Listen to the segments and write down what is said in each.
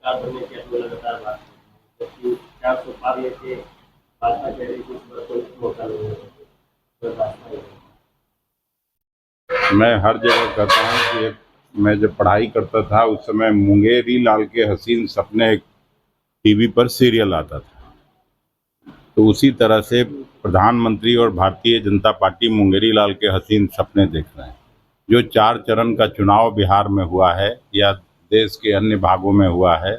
सरकार बनने की अपनी लगातार बात कर रहे हैं, जबकि 400 पार लेके भाजपा कह रही है कि इस बार कोई मौका नहीं है, तो भाजपा ही मैं हर जगह कहता हूँ कि मैं जब पढ़ाई करता था उस समय मुंगेरी लाल के हसीन सपने एक टीवी पर सीरियल आता था, तो उसी तरह से प्रधानमंत्री और भारतीय जनता पार्टी मुंगेरी लाल के हसीन सपने देख रहे हैं। जो 4 चरण का चुनाव बिहार में हुआ है या देश के अन्य भागों में हुआ है,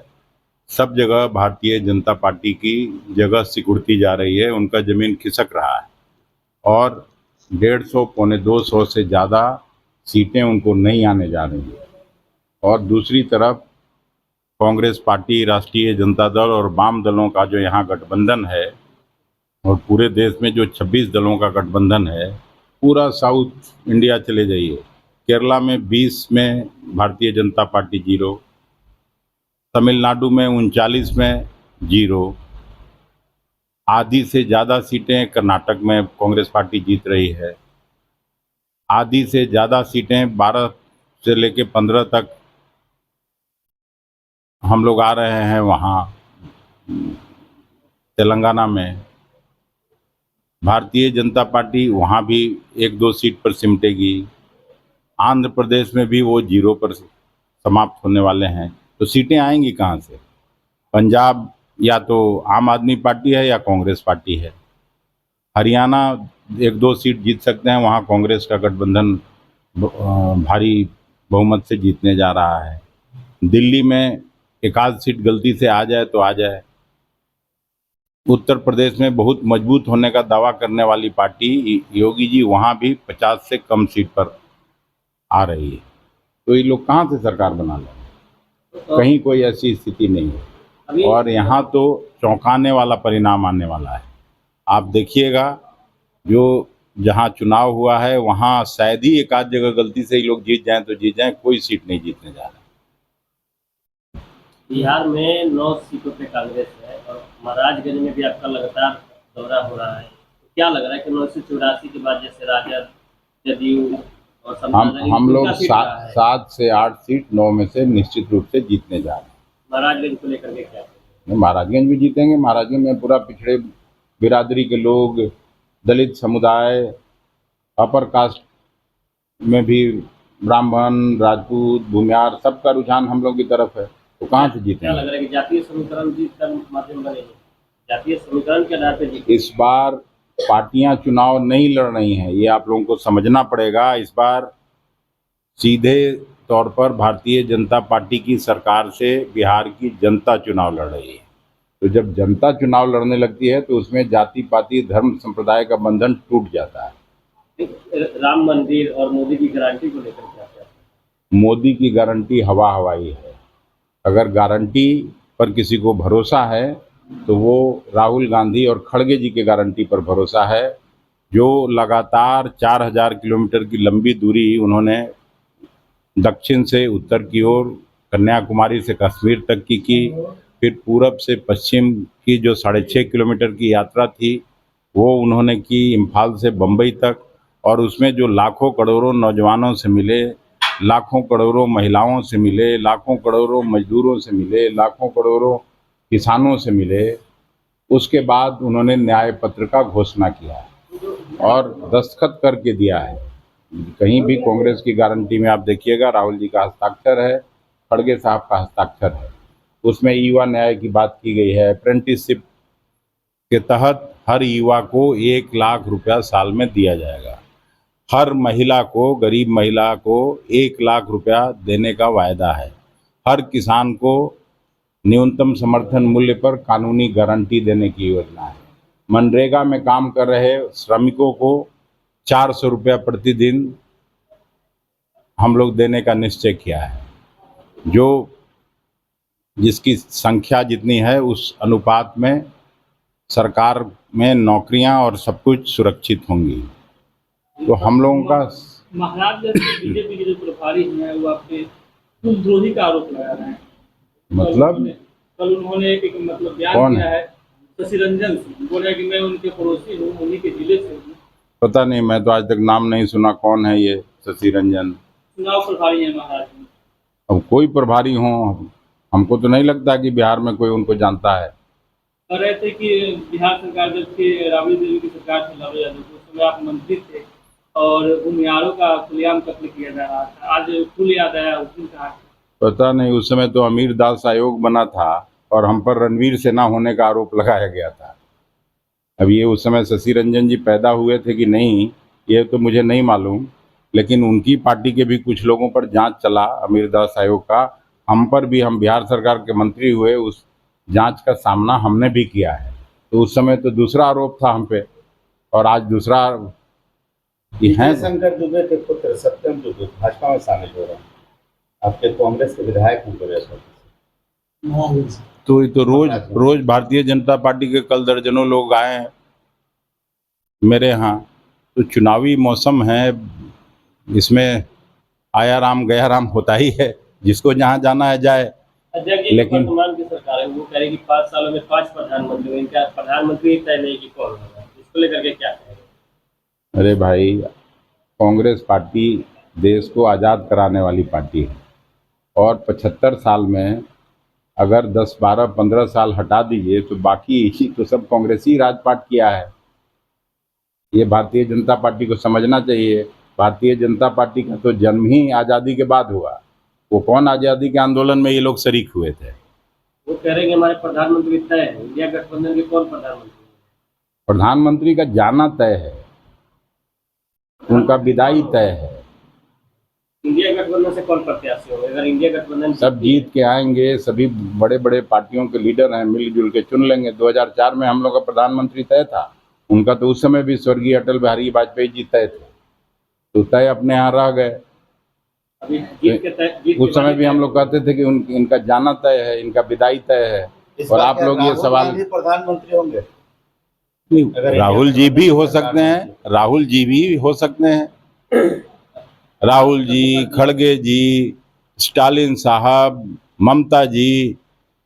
सब जगह भारतीय जनता पार्टी की जगह सिकुड़ती जा रही है, उनका जमीन खिसक रहा है और 150 पौने 200 से ज़्यादा सीटें उनको नहीं आने जा रही हैं। और दूसरी तरफ कांग्रेस पार्टी, राष्ट्रीय जनता दल और वाम दलों का जो यहाँ गठबंधन है और पूरे देश में जो 26 दलों का गठबंधन है, पूरा साउथ इंडिया चले जाइए, केरला में 20 में भारतीय जनता पार्टी 0, तमिलनाडु में 39 में 0, आधी से ज़्यादा सीटें कर्नाटक में कांग्रेस पार्टी जीत रही है, आधी से ज़्यादा सीटें 12 से लेके 15 तक हम लोग आ रहे हैं वहाँ तेलंगाना में। भारतीय जनता पार्टी वहाँ भी 1-2 सीट पर सिमटेगी। आंध्र प्रदेश में भी वो 0 पर समाप्त होने वाले हैं, तो सीटें आएंगी कहाँ से? पंजाब या तो आम आदमी पार्टी है या कांग्रेस पार्टी है। हरियाणा 1-2 सीट जीत सकते हैं, वहाँ कांग्रेस का गठबंधन भारी बहुमत से जीतने जा रहा है। दिल्ली में एक आध सीट गलती से आ जाए तो आ जाए। उत्तर प्रदेश में बहुत मजबूत होने का दावा करने वाली पार्टी योगी जी वहाँ भी 50 से कम सीट पर आ रही है, तो ये लोग कहाँ से सरकार बना लेंगे? कहीं कोई ऐसी स्थिति नहीं है और यहाँ तो चौंकाने वाला परिणाम आने वाला है। आप देखिएगा, जो जहाँ चुनाव हुआ है वहाँ शायद ही एक आध जगह गलती से ही लोग जीत जाएं तो जीत जाएं, कोई सीट नहीं जीतने जा रहा। बिहार में 9 सीटों पे कांग्रेस है और महाराजगंज में भी आपका लगातार दौरा हो रहा है, तो क्या लग रहा है कि 984 के बाद जैसे राजद, जदयू और हम लोग 7 से 8 सीट 9 में से निश्चित रूप से जीतने जा रहे हैं। महाराजगंज को लेकर के क्या? महाराजगंज भी जीतेंगे। महाराजगंज में पूरा पिछड़े बिरादरी के लोग, दलित समुदाय, अपर कास्ट में भी ब्राह्मण, राजपूत, भूमियार, सबका रुझान हम लोग की तरफ है, तो कहाँ से जीतेंगे? क्या लग रहा है कि जातीय समीकरण जीत का माध्यम बनेगी? जातीय समीकरण के आधार पर जीत? इस बार पार्टियां चुनाव नहीं लड़ रही हैं, ये आप लोगों को समझना पड़ेगा। इस बार सीधे तौर पर भारतीय जनता पार्टी की सरकार से बिहार की जनता चुनाव लड़ रही है। तो जब जनता चुनाव लड़ने लगती है तो उसमें जाति पाति धर्म संप्रदाय का बंधन टूट जाता है। राम मंदिर और मोदी की गारंटी को लेकर क्या कहते हैं? मोदी की गारंटी हवा हवाई है। अगर गारंटी पर किसी को भरोसा है तो वो राहुल गांधी और खड़गे जी के गारंटी पर भरोसा है, जो लगातार 4000 किलोमीटर की लंबी दूरी उन्होंने दक्षिण से उत्तर की ओर, कन्याकुमारी से कश्मीर तक की, फिर पूरब से पश्चिम की जो 6.5 किलोमीटर की यात्रा थी वो उन्होंने की इम्फाल से बम्बई तक, और उसमें जो लाखों करोड़ों नौजवानों से मिले, लाखों करोड़ों महिलाओं से मिले, लाखों करोड़ों मजदूरों से मिले, लाखों करोड़ों किसानों से मिले, उसके बाद उन्होंने न्याय पत्र का घोषणा किया है और दस्तखत करके दिया है। कहीं भी कांग्रेस की गारंटी में आप देखिएगा राहुल जी का हस्ताक्षर है, खड़गे साहब का हस्ताक्षर है। उसमें युवा न्याय की बात की गई है। अप्रेंटिसशिप के तहत हर युवा को 1 लाख रुपया साल में दिया जाएगा। हर महिला को, गरीब महिला को 1 लाख रुपया देने का वायदा है। हर किसान को न्यूनतम समर्थन मूल्य पर कानूनी गारंटी देने की योजना है। मनरेगा में काम कर रहे श्रमिकों को 400 रुपया प्रतिदिन हम लोग देने का निश्चय किया है। जो जिसकी संख्या जितनी है उस अनुपात में सरकार में नौकरियां और सब कुछ सुरक्षित होंगी। तो हम लोगों का महाराजगंज बीजेपी के जो प्रभारी हैं वो आपके द्रोही का आरोप लगा रहे हैं। मतलब कल उन्होंने एक मतलब बयान दिया है, शशि रंजन सिंह बोले कि मैं उनके पड़ोसी हूँ, उन्हीं के जिले से हूँ। पता नहीं, मैं तो आज तक नाम नहीं सुना कौन है ये शशि रंजन। चुनाव प्रभारी है महाराज। अब कोई प्रभारी हो, हमको तो नहीं लगता कि बिहार में कोई उनको जानता है। कह रहे थे कि बिहार सरकार जब थी, राबड़ी देवी की सरकार थी लालू यादव की, उस समय आप मंत्री थे और भूमिहारों का खुलेआम कत्ल किया जा रहा था। आज कुल याद आया उस दिन कहा। पता नहीं, उस समय तो अमीर दास आयोग बना था और हम पर रणवीर सेना होने का आरोप लगाया गया था। अब ये उस समय शशि रंजन जी पैदा हुए थे कि नहीं ये तो मुझे नहीं मालूम, लेकिन उनकी पार्टी के भी कुछ लोगों पर जांच चला अमीर दास आयोग का। हम पर भी, हम बिहार सरकार के मंत्री हुए, उस जांच का सामना हमने भी किया है। तो उस समय तो दूसरा आरोप था हम पे और आज दूसरा ये है। शंकर दुबे के पुत्र सत्यम दुबे भाजपा में शामिल हो रहे हैं। आपके कांग्रेस के विधायक हैं पूरे तो ये तो रोज भारतीय जनता पार्टी के कल दर्जनों लोग आए हैं मेरे यहाँ। तो चुनावी मौसम है, इसमें आया राम गया राम होता ही है, जिसको जहाँ जाना है जाए। लेकिन वर्तमान की सरकार है वो कह रही कि 5 सालों में 5 प्रधानमंत्री हुए, इनका प्रधानमंत्री तय नहीं कि कौन होगा, इसको लेकर के क्या कहेंगे? अरे भाई, कांग्रेस पार्टी देश को आज़ाद कराने वाली पार्टी है और 75 साल में अगर 10, 12, 15 साल हटा दीजिए तो बाकी तो सब कांग्रेसी राजपाट किया है। ये भारतीय जनता पार्टी को समझना चाहिए। भारतीय जनता पार्टी का तो जन्म ही आज़ादी के बाद हुआ। वो कौन आज़ादी के आंदोलन में ये लोग शरीक हुए थे? वो कह रहे हैं कि हमारे प्रधानमंत्री तय है, इंडिया गठबंधन के कौन प्रधानमंत्री? प्रधानमंत्री का जाना तय है, उनका विदाई तय है। इंडिया गठबंधन से कौन प्रत्याशी होंगे? अगर इंडिया गठबंधन सब जीत के आएंगे, सभी बड़े बड़े पार्टियों के लीडर हैं, मिलजुल के चुन लेंगे। 2004 में हम लोग का प्रधानमंत्री तय था, उनका तो उस समय भी स्वर्गीय अटल बिहारी वाजपेयी जी तय थे, तो तय अपने यहाँ रह गए। अभी जीत उस समय भी हम लोग कहते थे कि इनका जाना तय है, इनका विदाई तय है। और आप लोग ये सवाल, प्रधानमंत्री होंगे? राहुल जी भी हो सकते हैं, राहुल जी भी हो सकते हैं। राहुल जी, खड़गे जी, स्टालिन साहब, ममता जी,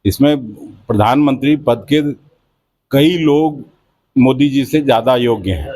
इसमें प्रधानमंत्री पद के कई लोग मोदी जी से ज़्यादा योग्य हैं।